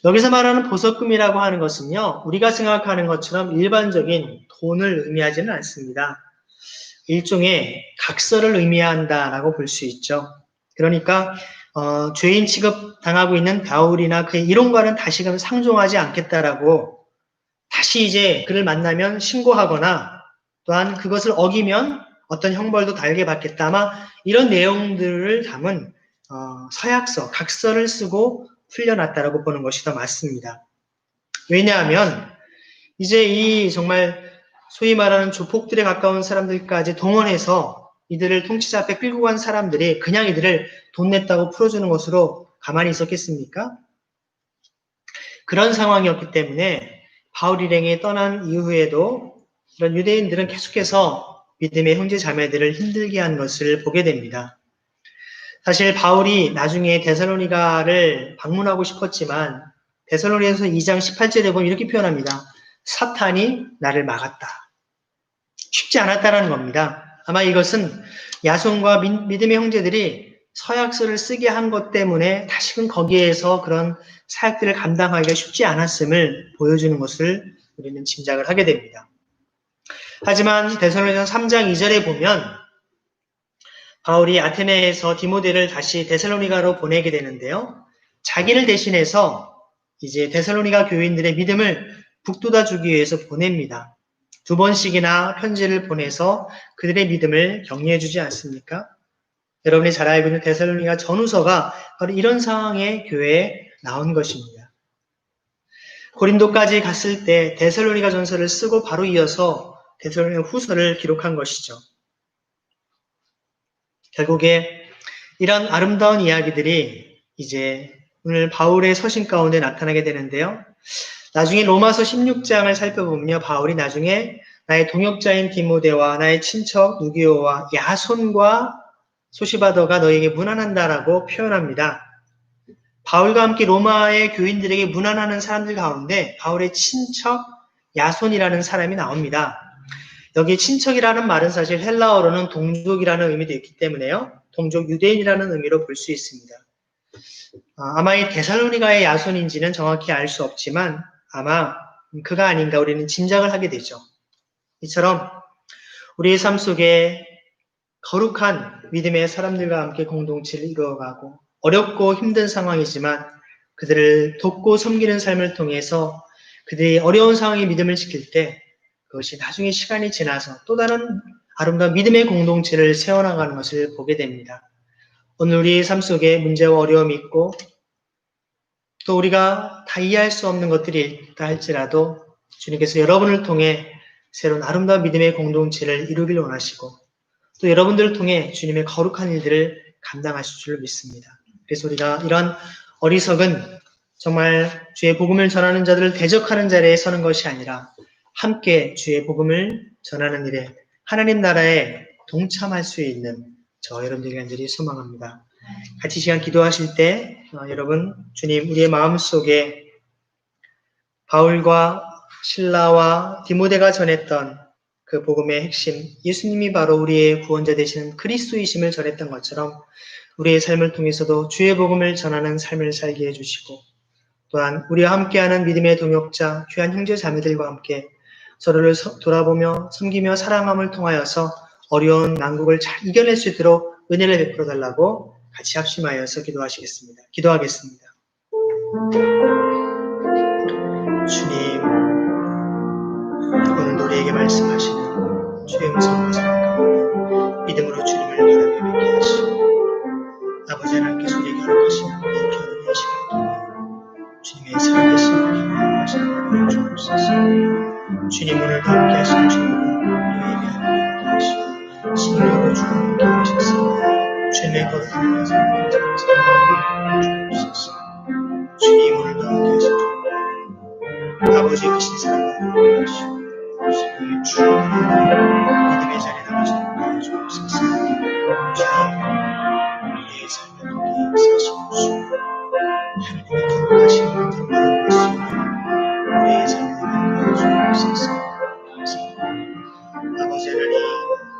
여기서 말하는 보석금이라고 하는 것은요, 우리가 생각하는 것처럼 일반적인 돈을 의미하지는 않습니다. 일종의 각서를 의미한다라고 볼 수 있죠. 그러니까 죄인 취급 당하고 있는 바울이나 그의 이론과는 다시금 상종하지 않겠다라고 다시 이제 그를 만나면 신고하거나 또한 그것을 어기면 어떤 형벌도 달게 받겠다. 아마 이런 내용들을 담은 서약서, 각서를 쓰고 풀려났다라고 보는 것이 더 맞습니다. 왜냐하면 이제 이 정말 소위 말하는 조폭들에 가까운 사람들까지 동원해서 이들을 통치자 앞에 끌고 간 사람들이 그냥 이들을 돈 냈다고 풀어주는 것으로 가만히 있었겠습니까? 그런 상황이었기 때문에 바울 일행이 떠난 이후에도 이런 유대인들은 계속해서 믿음의 형제 자매들을 힘들게 한 것을 보게 됩니다. 사실 바울이 나중에 데살로니가를 방문하고 싶었지만 데살로니가서 2장 18절에 보면 이렇게 표현합니다. 사탄이 나를 막았다. 쉽지 않았다는 겁니다. 아마 이것은 야손과 믿음의 형제들이 서약서를 쓰게 한 것 때문에 다시금 거기에서 그런 사역들을 감당하기가 쉽지 않았음을 보여주는 것을 우리는 짐작을 하게 됩니다. 하지만 데살로니가서 3장 2절에 보면 바울이 아테네에서 디모데를 다시 데살로니가로 보내게 되는데요. 자기를 대신해서 이제 데살로니가 교인들의 믿음을 북돋아 주기 위해서 보냅니다. 2번씩이나 편지를 보내서 그들의 믿음을 격려해 주지 않습니까? 여러분이 잘 알고 있는 데살로니가 전후서가 바로 이런 상황의 교회에 나온 것입니다. 고린도까지 갔을 때 데살로니가 전서를 쓰고 바로 이어서 데살로니가 후서를 기록한 것이죠. 결국에 이런 아름다운 이야기들이 이제 오늘 바울의 서신 가운데 나타나게 되는데요. 나중에 로마서 16장을 살펴보면요. 바울이 나중에 나의 동역자인 디모데와 나의 친척 누기오와 야손과 소시바더가 너에게 문안한다라고 표현합니다. 바울과 함께 로마의 교인들에게 문안하는 사람들 가운데 바울의 친척 야손이라는 사람이 나옵니다. 여기 친척이라는 말은 사실 헬라어로는 동족이라는 의미도 있기 때문에요. 동족 유대인이라는 의미로 볼 수 있습니다. 아마 이 데살로니가의 야손인지는 정확히 알 수 없지만 아마 그가 아닌가 우리는 짐작을 하게 되죠. 이처럼 우리의 삶 속에 거룩한 믿음의 사람들과 함께 공동체를 이루어가고 어렵고 힘든 상황이지만 그들을 돕고 섬기는 삶을 통해서 그들이 어려운 상황에 믿음을 지킬 때 그것이 나중에 시간이 지나서 또 다른 아름다운 믿음의 공동체를 세워나가는 것을 보게 됩니다. 오늘 우리의 삶 속에 문제와 어려움이 있고 또 우리가 다 이해할 수 없는 것들이 있다 할지라도 주님께서 여러분을 통해 새로운 아름다운 믿음의 공동체를 이루길 원하시고 또 여러분들을 통해 주님의 거룩한 일들을 감당하실 줄 믿습니다. 그래서 우리가 이런 어리석은 정말 주의 복음을 전하는 자들을 대적하는 자리에 서는 것이 아니라 함께 주의 복음을 전하는 일에 하나님 나라에 동참할 수 있는 저 여러분들이 간절히 소망합니다. 같이 시간 기도하실 때 여러분 주님 우리의 마음속에 바울과 실라와 디모데가 전했던 그 복음의 핵심 예수님이 바로 우리의 구원자 되시는 그리스도이심을 전했던 것처럼 우리의 삶을 통해서도 주의 복음을 전하는 삶을 살게 해주시고 또한 우리와 함께하는 믿음의 동역자 귀한 형제 자매들과 함께 서로를 돌아보며 섬기며 사랑함을 통하여서 어려운 난국을 잘 이겨낼 수 있도록 은혜를 베풀어 달라고 같이 합심하여서 기도하시겠습니다. 기도하겠습니다. 주님, 오늘 우리에게 말씀하시는 주의 음성과 생각 가운데 믿음으로 주님을 바라며 뵙게 하시고 아버지 하나님께서 우리에게 허락하시는 이 겨울의 시간을 통해 주님의 살아계신 기도하시는 분을 주옵소서. 주님 오늘 함께 하시는 주님은 우리에게 함께 하시고 성령으로 주와 함께 하셔서 주님의 거룩한 말씀을 들으면서 주옵소서. 주님 오늘도 함께 하시고 아버지 크신 사랑을 하시고 주님의 충분히 믿음의 자리에 나가시는 주옵소서. 주님 우리의 삶을 통해 사시는 주 하나님의 거룩하신 은혜를 바라볼 수 있는 우리의 삶을 인도해 주옵소서. 아버지 하나님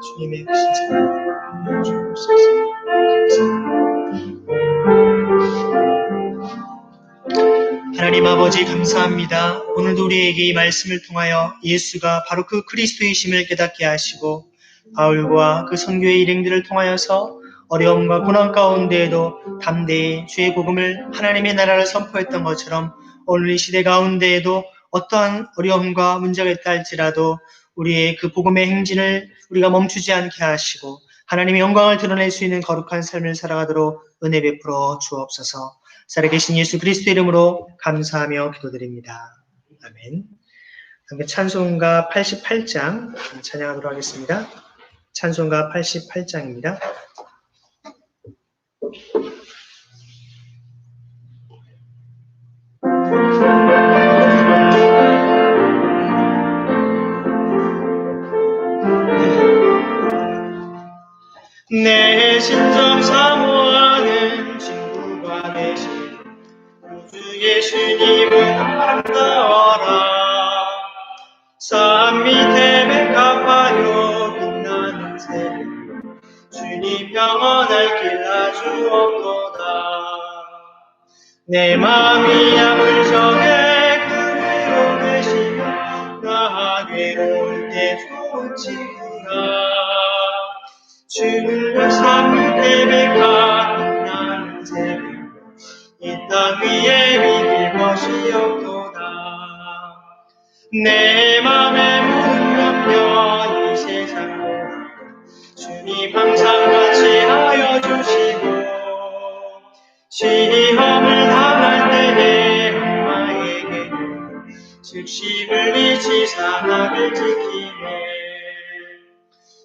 주님의 크신 사랑을 주옵소서. 하나님 아버지 감사합니다. 오늘도 우리에게 이 말씀을 통하여 예수가 바로 그 그리스도이심을 깨닫게 하시고 바울과 그 선교의 일행들을 통하여서 어려움과 고난 가운데에도 담대히 주의 복음을 하나님의 나라를 선포했던 것처럼 오늘 이 시대 가운데에도 어떠한 어려움과 문제가 있다 할지라도 우리의 그 복음의 행진을 우리가 멈추지 않게 하시고 하나님의 영광을 드러낼 수 있는 거룩한 삶을 살아가도록 은혜 베풀어 주옵소서. 살아계신 예수 그리스도 이름으로 감사하며 기도드립니다. 아멘. 함께 찬송가 88장 찬양하도록 하겠습니다. 찬송가 88장입니다. 내 심정 사모하는 친구가 되신 우주 예수님은 아름다워라. 산 밑에 백합화요 빛나는 새벽 주님 영원할 길 아주 없도다. 내 마음이 아플 적에 그리로 계시며 나 괴로울 때 좋은 친구라. 주를 산 밑에 백합 빛나는 새벽 이 땅 위에 믿을 것이 없도다. 내 맘에 묻은 염려 이 세상으로 주님 항상 같이 하여 주시고 시험을 당할 때에 악마에게 즉시 물리치사 나를 지키네.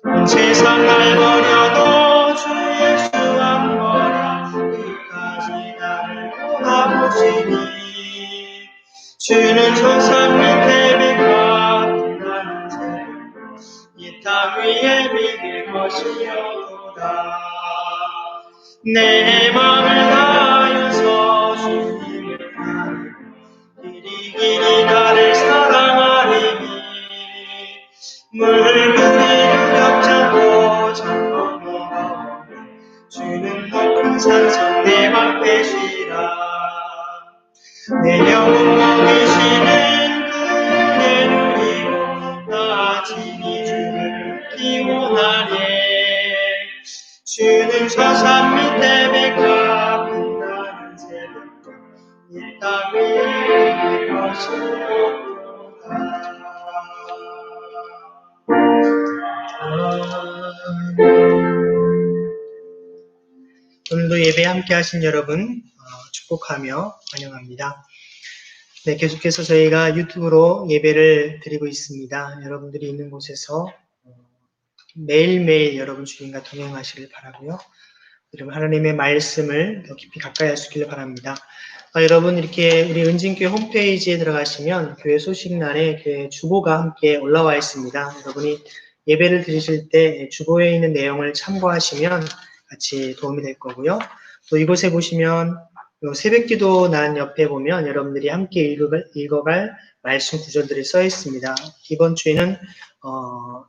온 세상 날 버려도 주 예수 안 버려 끝까지 나를 돌아보시니. 주는 저 산 밑에 백합 빛나는 새벽 이 땅 위에 믿을 것이 없도다. 내 맘을 다하여서 주님을 길이 나를 사랑하리니. 물무리를 겹잡고 정거리가 주는 높은 산성 내 앞에시라. 내 영혼 먹이시는 그의 누리고 나 진히 주를 기원하네. 주는 저 산 밑에 백합 빛나는 새벽 이 땅 위에 것이 없도다. 오늘도 예배 함께 하신 여러분 축복하며 환영합니다. 네, 계속해서 저희가 유튜브로 예배를 드리고 있습니다. 여러분들이 있는 곳에서 매일매일 여러분 주님과 동행하시길 바라고요. 여러분 하나님의 말씀을 더 깊이 가까이 할 수 있기를 바랍니다. 여러분 이렇게 우리 은진교회 홈페이지에 들어가시면 교회 소식란에 교회 주보가 함께 올라와 있습니다. 여러분이 예배를 드리실 때 주보에 있는 내용을 참고하시면 같이 도움이 될 거고요. 또 이곳에 보시면 새벽기도 난 옆에 보면 여러분들이 함께 읽어갈 말씀 구절들이 써 있습니다. 이번 주에는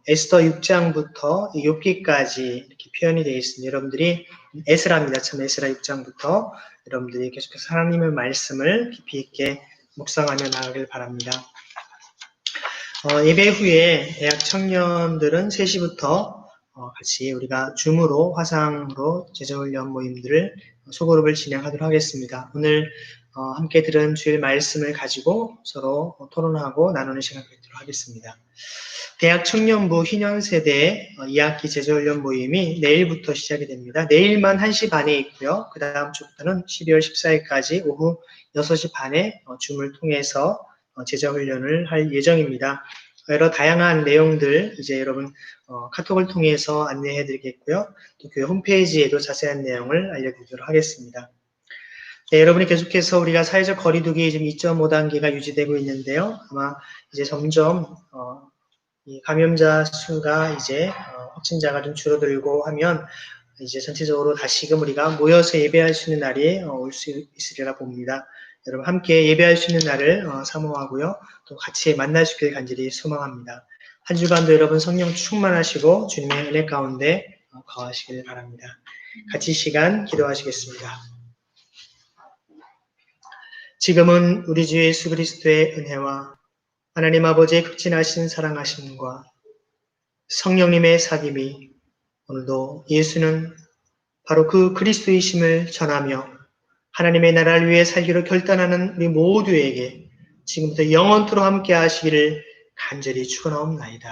에스더 6장부터 욥기까지 이렇게 표현이 되어 있습니다. 여러분들이 에스라입니다. 참 에스라 6장부터 여러분들이 계속해서 하나님의 말씀을 깊이 있게 묵상하며 나가길 바랍니다. 예배 후에 대학 청년들은 3시부터 같이 우리가 줌으로 화상으로 제자훈련 모임들을 소그룹을 진행하도록 하겠습니다. 오늘 함께 들은 주일 말씀을 가지고 서로 토론하고 나누는 시간 갖도록 하겠습니다. 대학 청년부 희년세대 2학기 제자훈련 모임이 내일부터 시작이 됩니다. 내일만 1시 반에 있고요. 그 다음 주부터는 12월 14일까지 오후 6시 반에 줌을 통해서 제자훈련을 할 예정입니다. 여러 다양한 내용들 이제 여러분 카톡을 통해서 안내해 드리겠고요. 또 교회 홈페이지에도 자세한 내용을 알려드리도록 하겠습니다. 네, 여러분이 계속해서 우리가 사회적 거리두기 지금 2.5단계가 유지되고 있는데요. 아마 이제 점점 이 감염자 수가 이제 확진자가 좀 줄어들고 하면 이제 전체적으로 다시금 우리가 모여서 예배할 수 있는 날이 올 수 있으리라 봅니다. 여러분 함께 예배할 수 있는 날을 사모하고요. 또 같이 만날 수 있기를 간절히 소망합니다. 한 주간도 여러분 성령 충만하시고 주님의 은혜 가운데 거하시길 바랍니다. 같이 시간 기도하시겠습니다. 지금은 우리 주 예수 그리스도의 은혜와 하나님 아버지의 극진하신 사랑하심과 성령님의 사귐이 오늘도 예수는 바로 그 그리스도이심을 전하며 하나님의 나라를 위해 살기로 결단하는 우리 모두에게 지금부터 영원토록 함께 하시기를 간절히 축원하옵나이다.